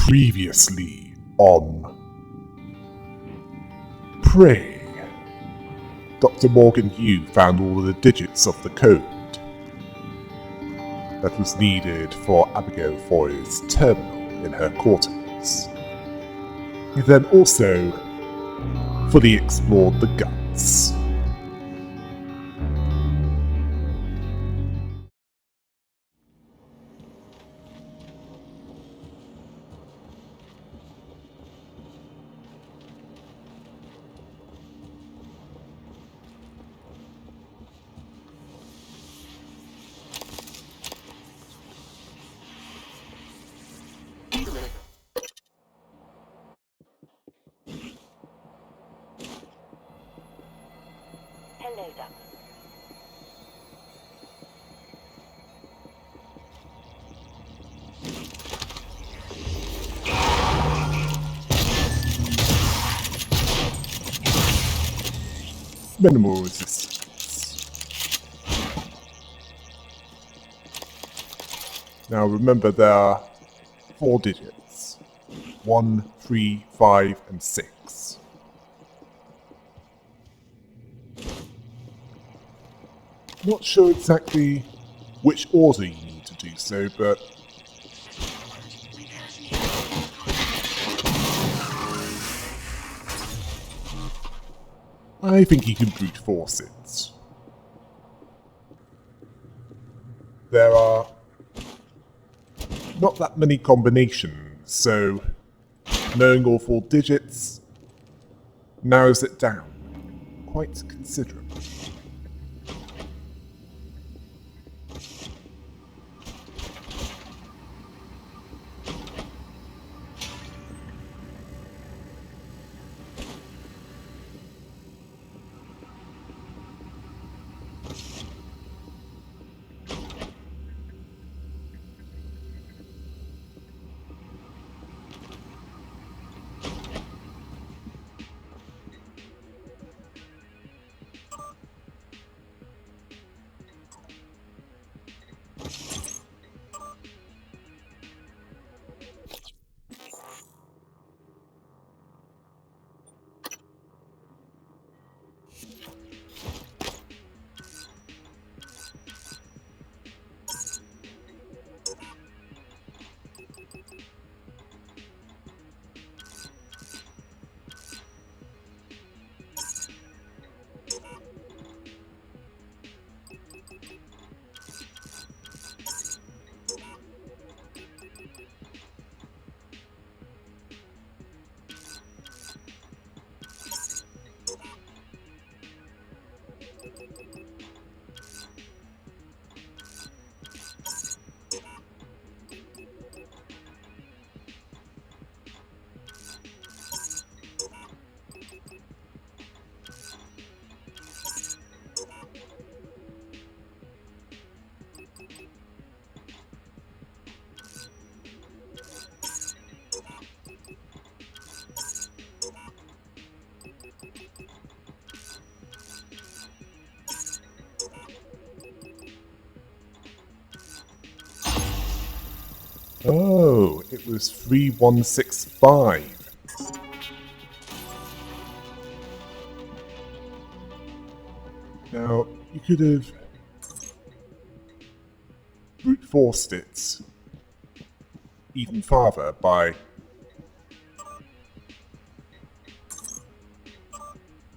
Previously on Prey, Dr. Morgan Yu found all of the digits of the code that was needed for Abigail Foy's terminal in her quarters. He then also fully explored the guts. Hello, Doc. Minimal resistance. Now remember, there are 4 digits. 1, 3, 5, and 6. Not sure exactly which order you need to do so, but I think you can brute force it. There are not that many combinations, so knowing all 4 digits narrows it down quite considerably. Oh, it was 3165. Now, you could have brute forced it even farther by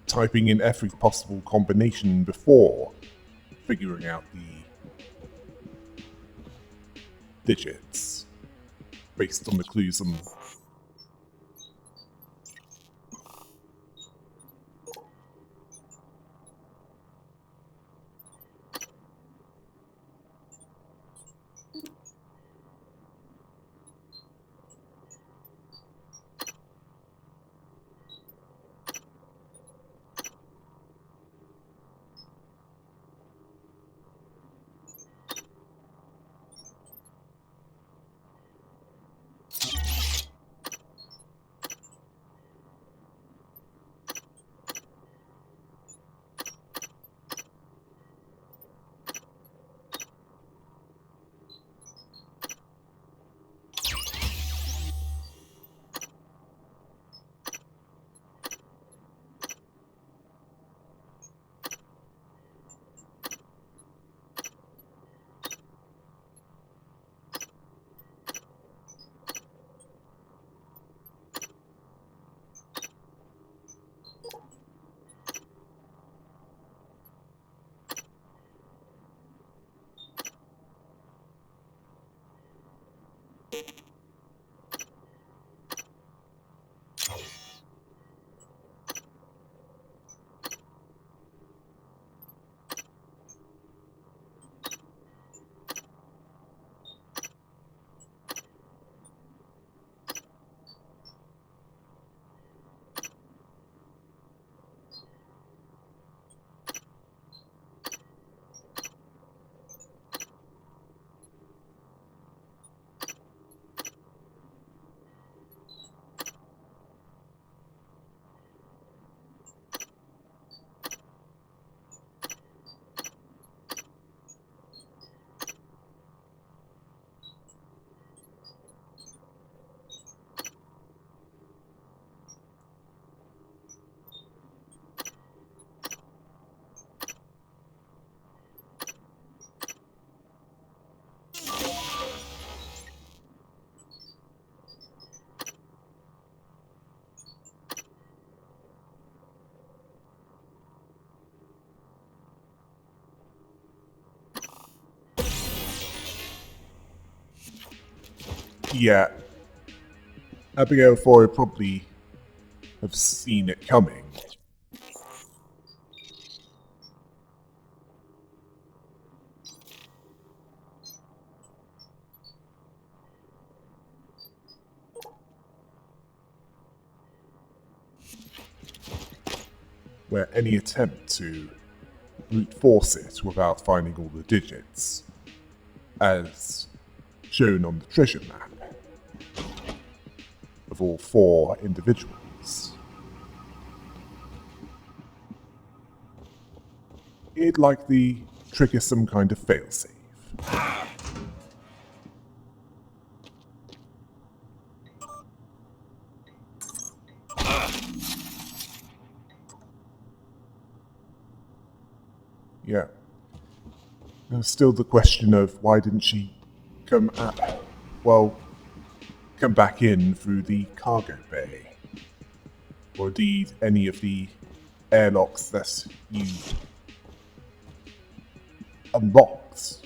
typing in every possible combination before figuring out the digits based on the clues on. Yeah, Abigail Foy probably have seen it coming. Where any attempt to brute force it without finding all the digits, as shown on the treasure map, of all 4 individuals, it'd likely trigger some kind of failsafe. Yeah. There's still the question of why didn't she come back in through the cargo bay? Or indeed any of the airlocks that you unlocked.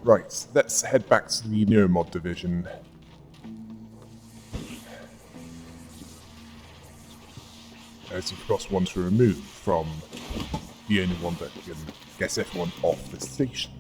Right, let's head back to the Neuromod division. As you've got one to remove from the only one that can get everyone off the station.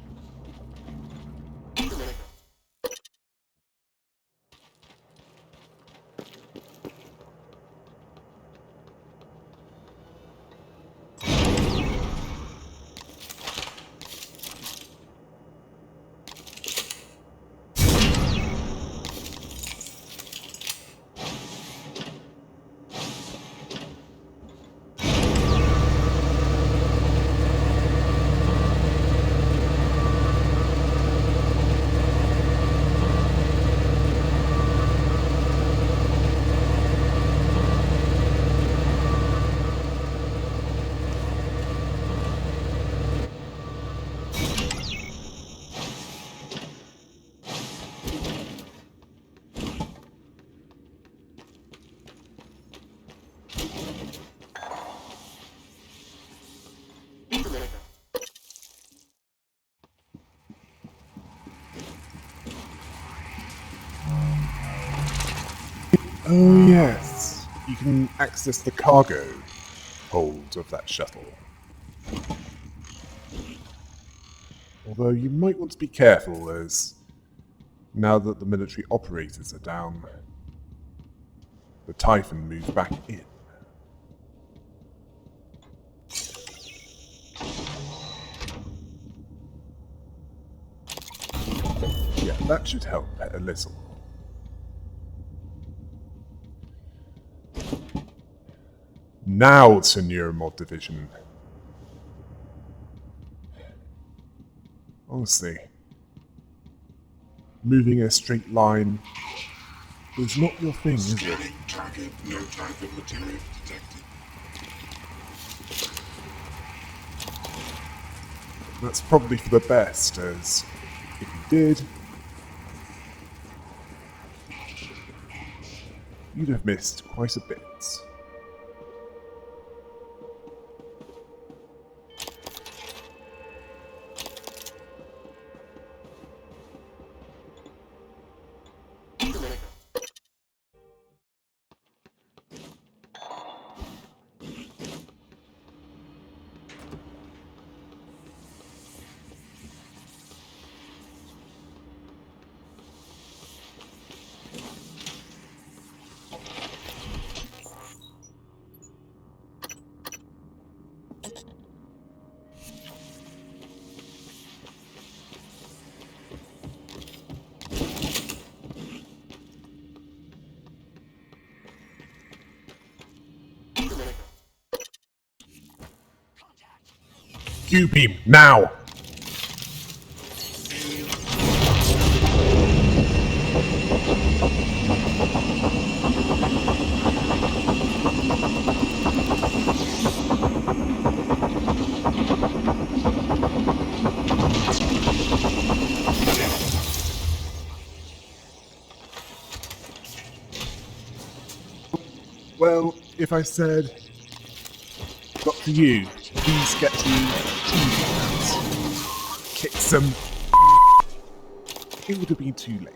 Oh yes, you can access the cargo hold of that shuttle. Although you might want to be careful, as now that the military operators are down, the Typhon moved back in. Yeah. That should help a little. Now to Neuromod Division. Honestly, moving in a straight line is not your thing, is it? Target, no target material detected. That's probably for the best, as if you did, you'd have missed quite a bit. Q-beam, now! Well, if I said, Dr. Yu, please get the kick some, it would have been too late.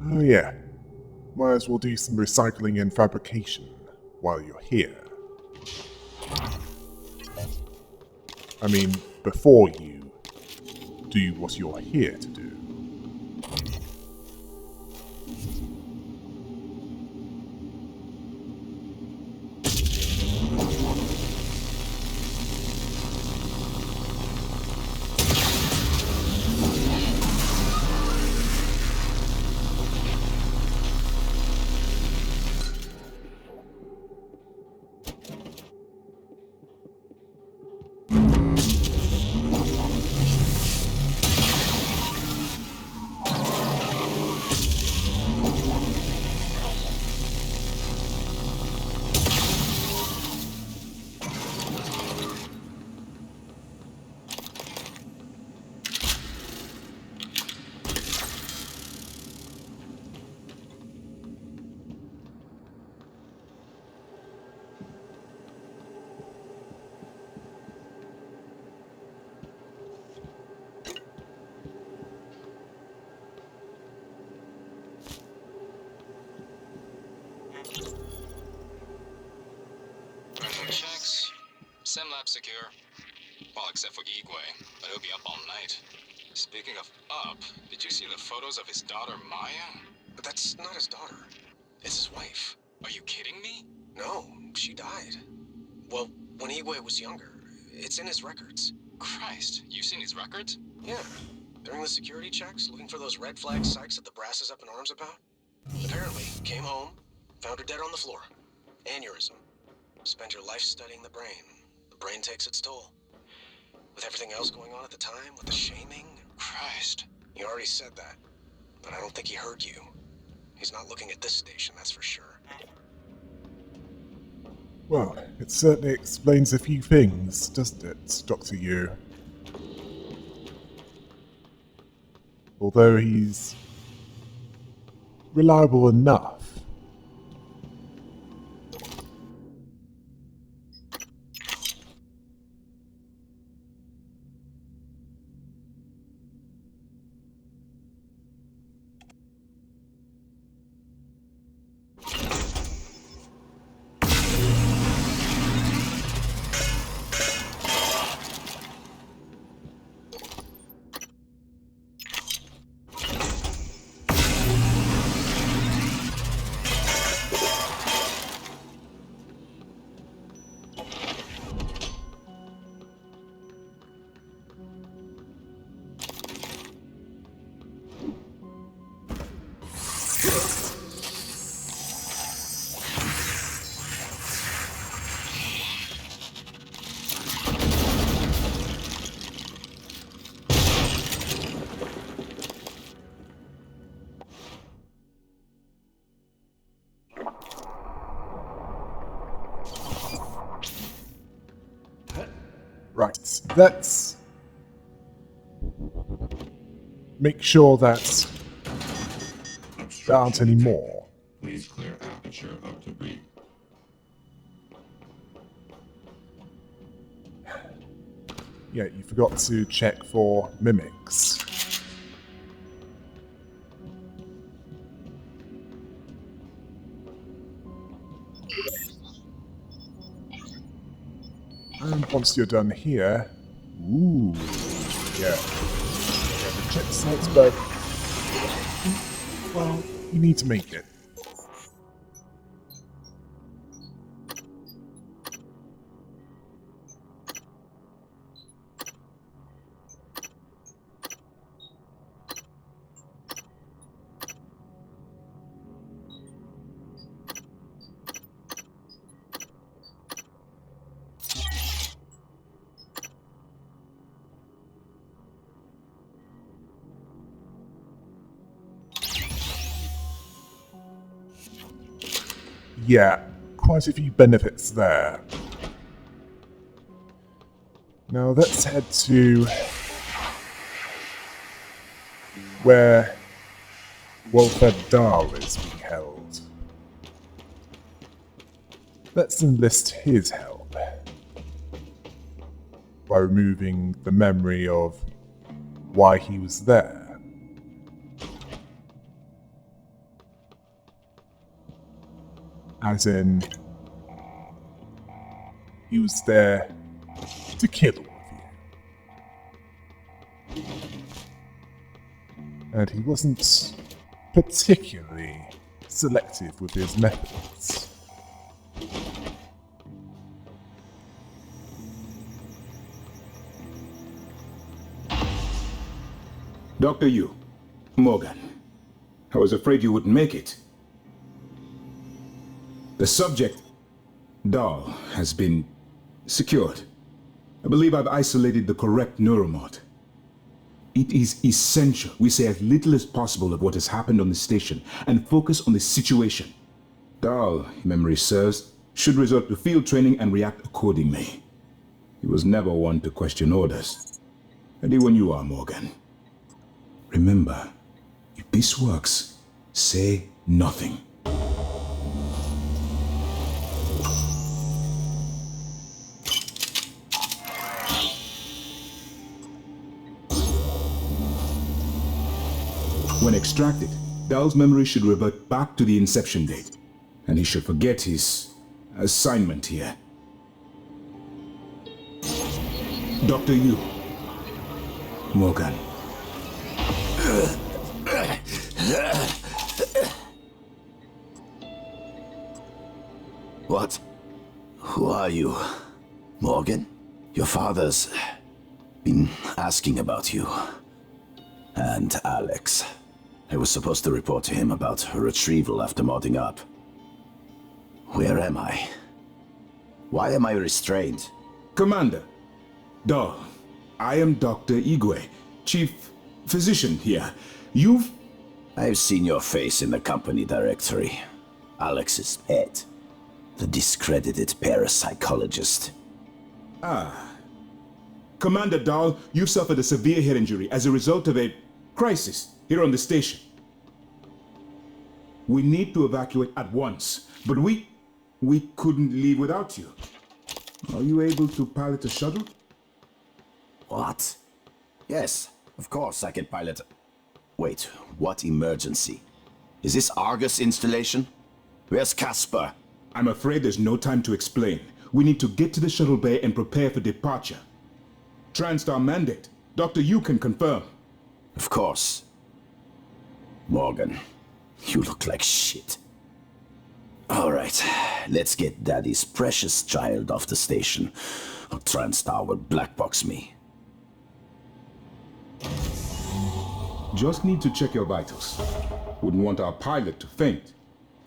Oh yeah, might as well do some recycling and fabrication while you're here. I mean, before you do what you're here to do. lab secure? Well, except for Igwe, but he'll be up all night. Speaking of up, did you see the photos of his daughter Maya? But that's not his daughter. It's his wife. Are you kidding me? No, she died. Well, when Igwe was younger. It's in his records. Christ, you've seen his records? Yeah. During the security checks, looking for those red flag psychs that the brass is up in arms about. Apparently, came home, found her dead on the floor. Aneurysm. Spend your life studying the brain. The brain takes its toll. With everything else going on at the time, with the shaming. Christ. He already said that, but I don't think he heard you. He's not looking at this station, that's for sure. Well, it certainly explains a few things, doesn't it, Dr. Yu? Although he's reliable enough. Right, let's make sure that there aren't any more. Please clear aperture of debris. Yeah, you forgot to check for mimics. And once you're done here, ooh, yeah, the chip site's bug. Well, you need to make it. Yeah, quite a few benefits there. Now let's head to where well-fed Dahl is being held. Let's enlist his help by removing the memory of why he was there. As in, he was there to kill all of you. And he wasn't particularly selective with his methods. Dr. Yu, Morgan, I was afraid you wouldn't make it. The subject, Dahl, has been secured. I believe I've isolated the correct neuromod. It is essential we say as little as possible of what has happened on the station and focus on the situation. Dahl, if memory serves, should resort to field training and react accordingly. He was never one to question orders. Ready when you are, Morgan. Remember, if this works, say nothing. When extracted, Dahl's memory should revert back to the inception date, and he should forget his assignment here. Dr. Yu. Morgan. What? Who are you? Morgan? Your father's been asking about you. And Alex. I was supposed to report to him about her retrieval after modding up. Where am I? Why am I restrained? Commander. Dahl. I am Dr. Igwe, Chief Physician here. I've seen your face in the company directory. Alex's pet. The discredited parapsychologist. Commander Dahl, you've suffered a severe head injury as a result of a crisis here on the station. We need to evacuate at once, but we couldn't leave without you. Are you able to pilot a shuttle? What? Yes, of course I can pilot. Wait, what emergency? Is this Argus installation? Where's Casper? I'm afraid there's no time to explain. We need to get to the shuttle bay and prepare for departure. TranStar mandate. Dr. Yu can confirm. Of course. Morgan, you look like shit. Alright, let's get Daddy's precious child off the station, or TranStar will blackbox me. Just need to check your vitals. Wouldn't want our pilot to faint.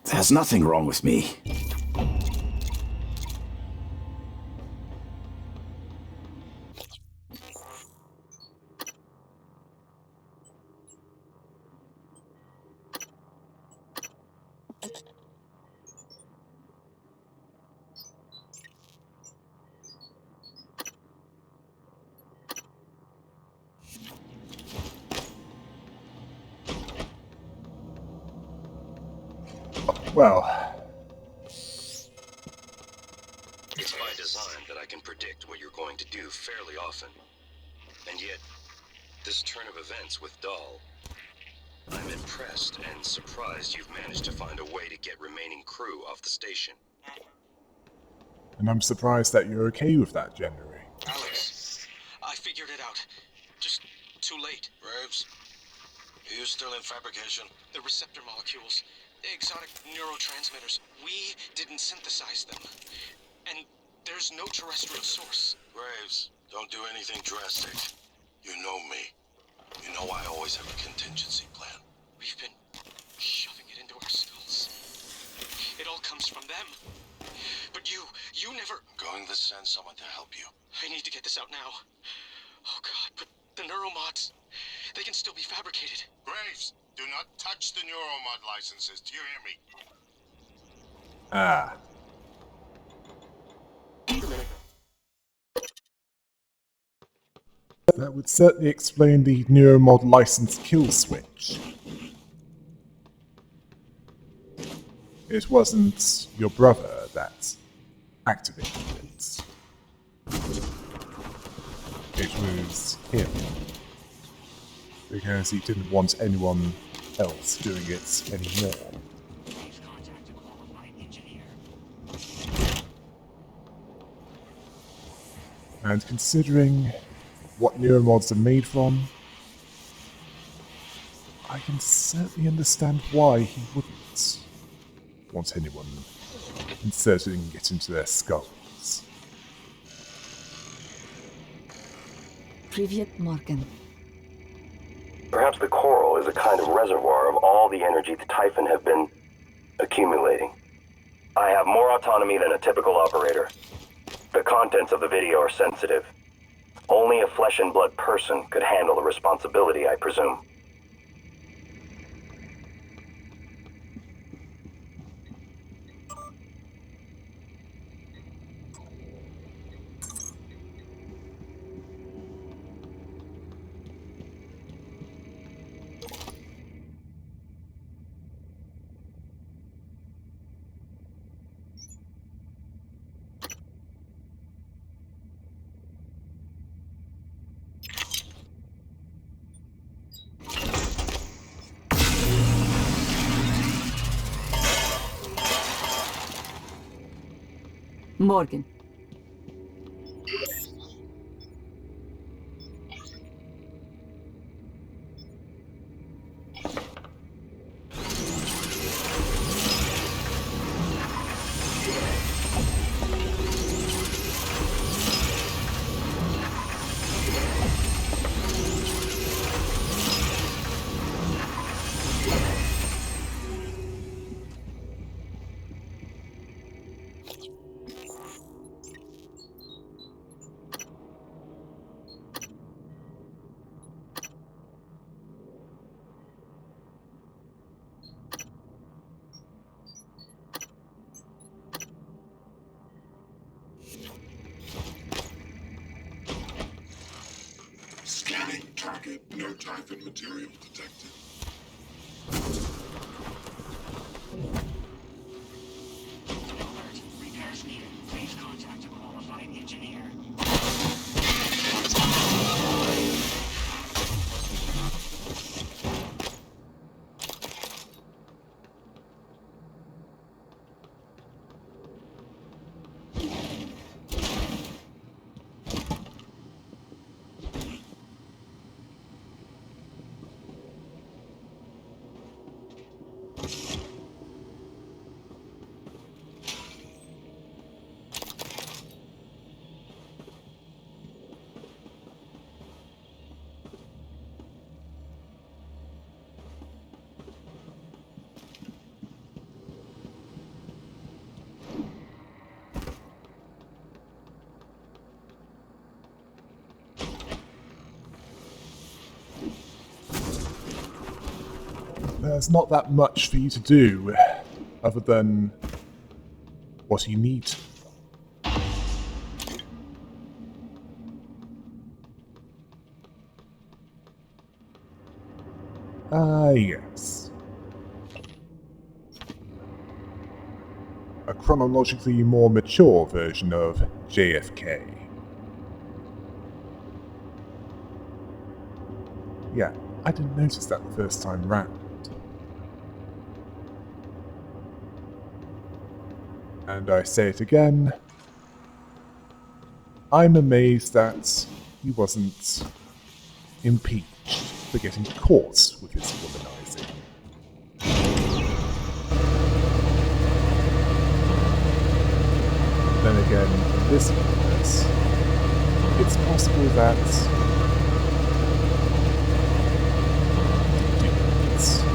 There's nothing wrong with me. Well, It's by design that I can predict what you're going to do fairly often. And yet, this turn of events with Dahl, I'm impressed and surprised you've managed to find a way to get remaining crew off the station. and I'm surprised that you're okay with that, January. Alex, I figured it out. Just too late. Graves, are you still in fabrication? The receptor molecules, the exotic neurotransmitters, we didn't synthesize them. And there's no terrestrial source. Graves, don't do anything drastic. You know me. You know I always have a contingency plan. We've been shoving it into our skulls. It all comes from them. But you never... I'm going to send someone to help you. I need to get this out now. Oh God, but the neuromods, they can still be fabricated. Graves, do not touch the neuromod licenses. Do you hear me? Ah. That would certainly explain the neuromod license kill switch. It wasn't your brother that activated it. It was him. Because he didn't want anyone else doing it anymore. And considering what neuromods are made from, I can certainly understand why he wouldn't want anyone inserting it into their skulls. Привет, Morgan. Perhaps the coral is a kind of reservoir of all the energy the Typhon have been accumulating. I have more autonomy than a typical operator. The contents of the video are sensitive. Only a flesh and blood person could handle the responsibility, I presume. Morgan. target, no Typhon material detected. Alert. Repairs needed. Please contact a qualified engineer. There's not that much for you to do, other than what you need to. Yes. A chronologically more mature version of JFK. Yeah, I didn't notice that the first time round. And I say it again, I'm amazed that he wasn't impeached for getting caught with his womanizing. Then again, in this universe, it's possible that he didn't.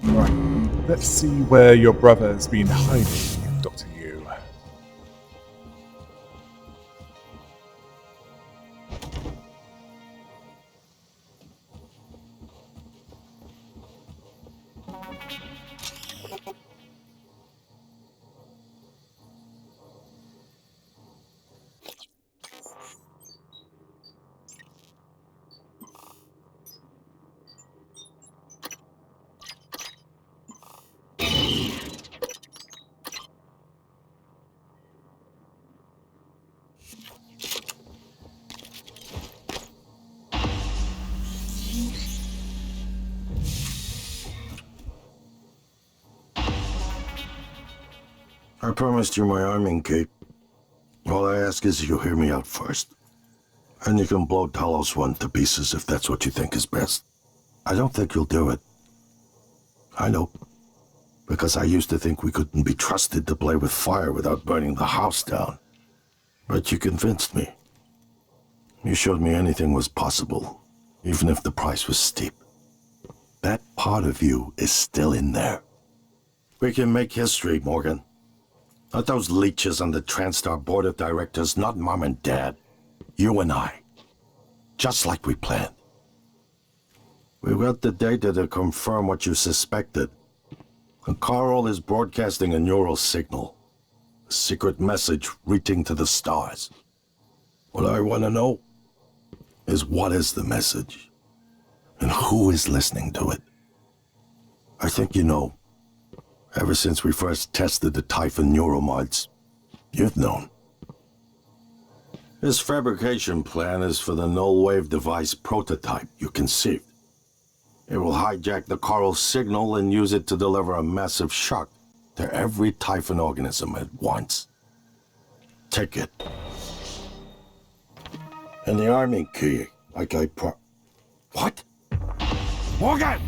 Right, let's see where your brother has been hiding, Dr. Yu. I promised you my arming, Kate. All I ask is you hear me out first. And you can blow Talos 1 to pieces if that's what you think is best. I don't think you'll do it. I know. Because I used to think we couldn't be trusted to play with fire without burning the house down. But you convinced me. You showed me anything was possible, even if the price was steep. That part of you is still in there. We can make history, Morgan. Not those leeches on the TranStar board of directors, not Mom and Dad. You and I. Just like we planned. We got the data to confirm what you suspected. And Carl is broadcasting a neural signal. A secret message reaching to the stars. What I want to know is what is the message? And who is listening to it? I think you know. Ever since we first tested the Typhon neuromods, you've known. This fabrication plan is for the null-wave device prototype you conceived. It will hijack the coral signal and use it to deliver a massive shock to every Typhon organism at once. Take it. And the arming key, like I What? Morgan!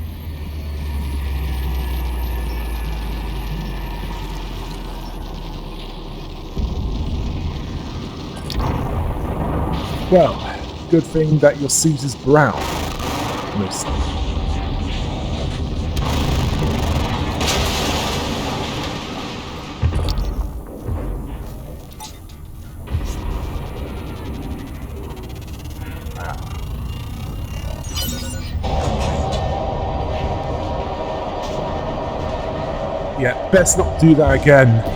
Well, good thing that your suit is brown. Mostly. Yeah, best not do that again.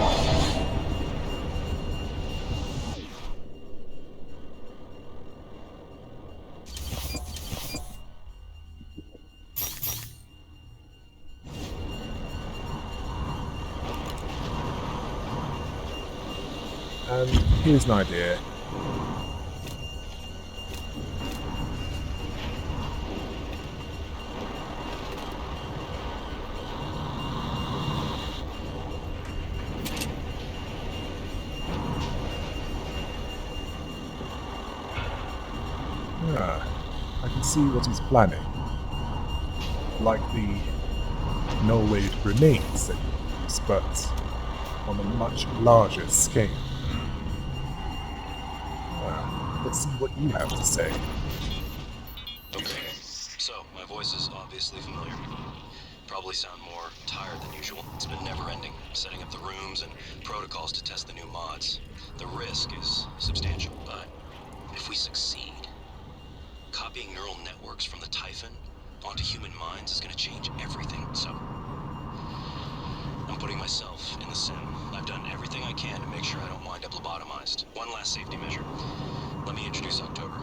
And here's an idea. I can see what he's planning. Like the null-wave grenades that he used, but on a much larger scale. Let's see what you have to say. Okay, so my voice is obviously familiar. Probably sound more tired than usual. It's been never-ending, setting up the rooms and protocols to test the new mods. The risk is substantial, but if we succeed, copying neural networks from the Typhon onto human minds is going to change everything. So I'm putting myself in the sim. I've done everything I can to make sure I don't wind up lobotomized. One last safety measure. Let me introduce October.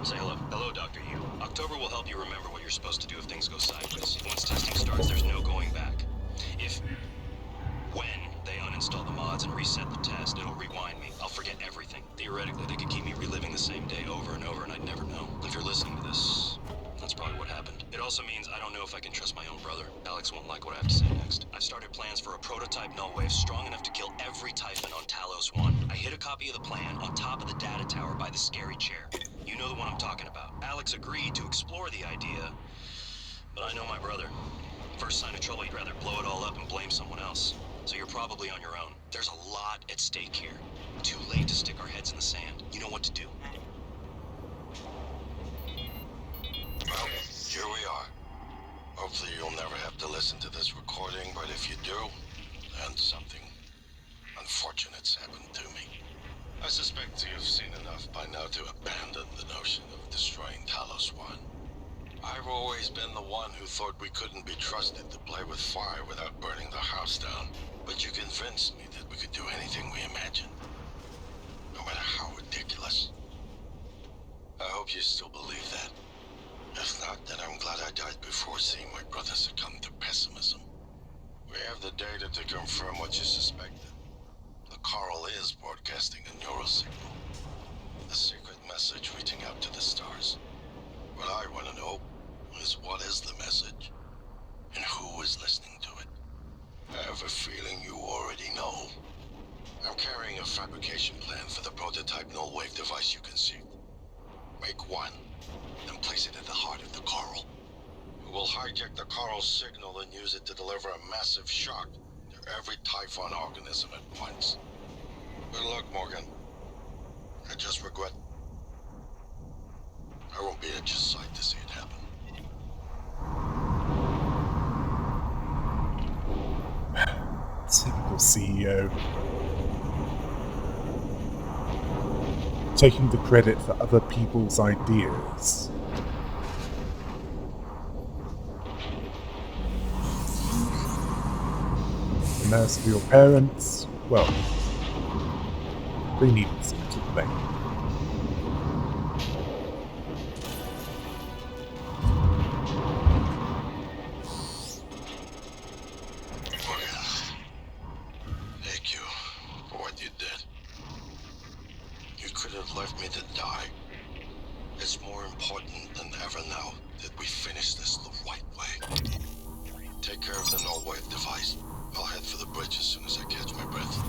Say hello. Hello, Dr. Yu. October will help you remember what you're supposed to do if things go sideways. Once testing starts, there's no going back. When they uninstall the mods and reset the test, it'll rewind me. I'll forget everything. Theoretically, they could keep me reliving the same day over and over, and I'd never know. If you're listening to this, that's probably what happened. It also means I don't know if I can trust my own brother. Alex won't like what I have to say next. I've started plans for a prototype null wave strong enough to kill every Typhon on Talos 1. I hid a copy of the plan on top of the data tower by the scary chair. You know the one I'm talking about. Alex agreed to explore the idea, but I know my brother. First sign of trouble, he'd rather blow it all up and blame someone else. So you're probably on your own. There's a lot at stake here. Too late to stick our heads in the sand. You know what to do. Well, here we are. Hopefully you'll never have to listen to this recording, but if you do, then something unfortunate's happened to me. I suspect you've seen enough by now to abandon the notion of destroying Talos 1. I've always been the one who thought we couldn't be trusted to play with fire without burning the house down. But you convinced me that we could do anything we imagined. No matter how ridiculous. I hope you still believe that. If not, then I'm glad I died before seeing my brother succumb to pessimism. We have the data to confirm what you suspected. The coral is broadcasting a neural signal. A secret message reaching out to the stars. What I want to know is what is the message, and who is listening to it. I have a feeling you already know. I'm carrying a fabrication plan for the prototype null-wave device you conceived. Make one, then place it at the heart of the coral. We will hijack the coral signal and use it to deliver a massive shock to every Typhon organism at once. Good luck, Morgan. I just regret I won't be at your side to see it happen. Typical CEO. Taking the credit for other people's ideas. And as for your parents, well, they needed some to blame. Thank you for what you did. You could have left me to die. It's more important than ever now that we finish this the right way. Take care of the null wave device. I'll head for the bridge as soon as I catch my breath.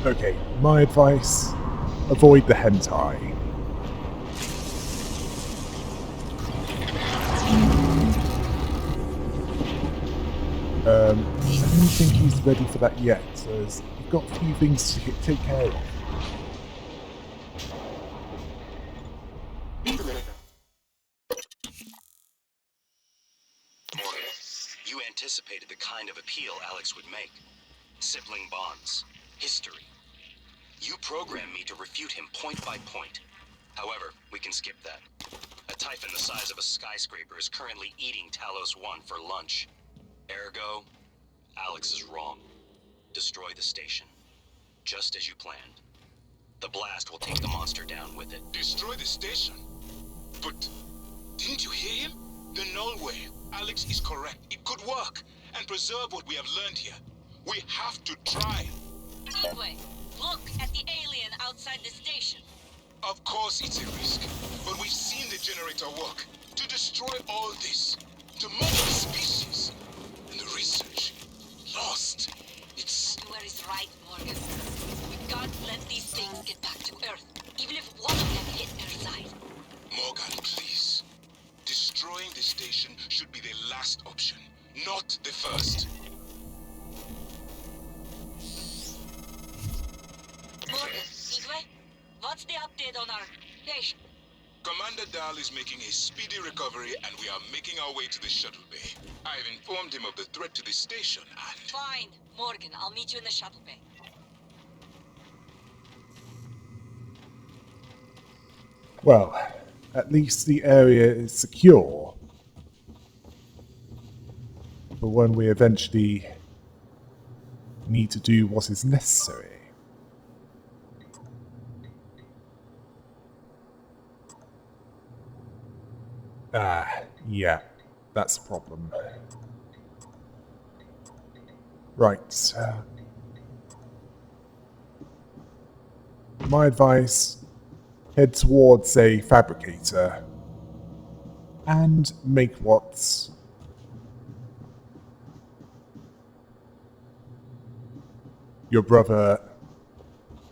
Okay, my advice, avoid the hentai. I don't think he's ready for that yet, so you've got a few things to take care of. Morgan, you anticipated the kind of appeal Alex would make. Sibling bonds. History. You programmed me to refute him point by point. However, we can skip that. A Typhon the size of a skyscraper is currently eating Talos 1 for lunch. Ergo, Alex is wrong. Destroy the station. Just as you planned. The blast will take the monster down with it. Destroy the station? But didn't you hear him? The null wave. Alex is correct. It could work and preserve what we have learned here. We have to try. Anyway, look at the alien outside the station. Of course it's a risk, but we've seen the generator work. To destroy all this, to move the species, and the research. Lost. It's... Where is right, Morgan? We can't let these things get back to Earth, even if one of them hit their side. Morgan, please. Destroying the station should be the last option, not the first. Morgan, Igwe, what's the update on our patient? Commander Dahl is making a speedy recovery and we are making our way to the shuttle bay. I've informed him of the threat to the station and... Fine, Morgan, I'll meet you in the shuttle bay. Well, at least the area is secure. For when we eventually need to do what is necessary. Ah, yeah, that's a problem. Right. My advice, head towards a fabricator and make what your brother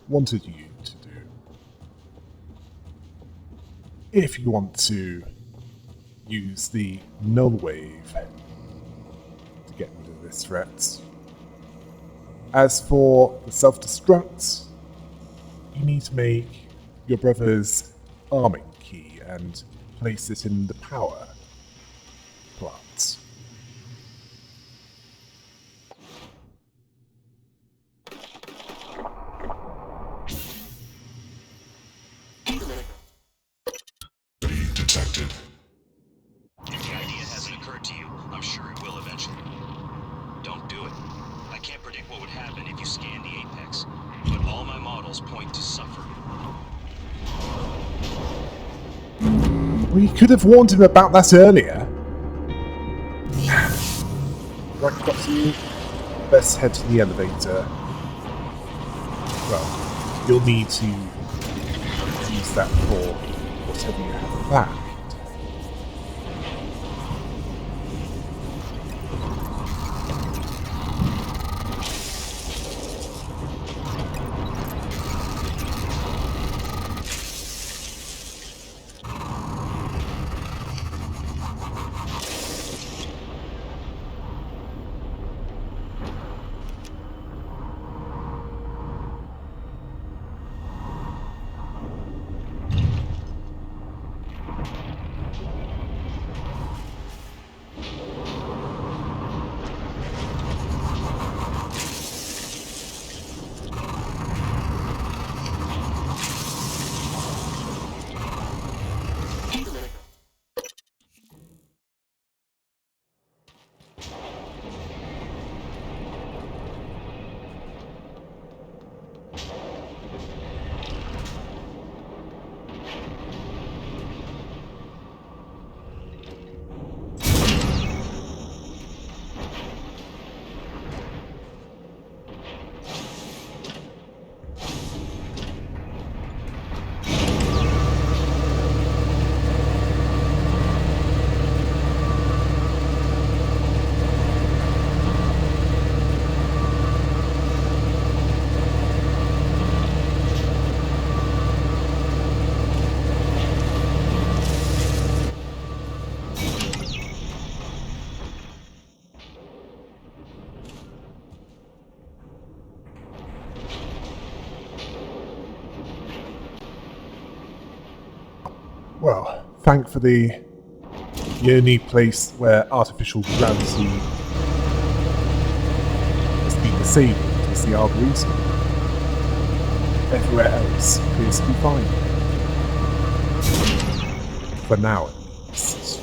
wanted you to do. If you want to use the null wave to get rid of this threat. As for the self-destruct, you need to make your brother's arming key and place it in the power plant. Detected. If the idea hasn't occurred to you, I'm sure it will eventually. Don't do it. I can't predict what would happen if you scanned the Apex, but all my models tunnels point to suffer. We could have warned him about that earlier. Right, got you. Let's head to the elevator. Well, you'll need to use that for whatever you have planned. Well, thankfully, the only place where artificial gravity has been disabled is the Arboretum. Everywhere else appears to be fine. For now, at least.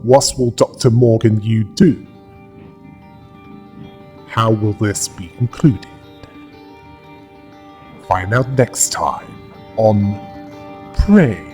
What will Dr. Morgan Yu do? How will this be concluded? Find out next time on Prey.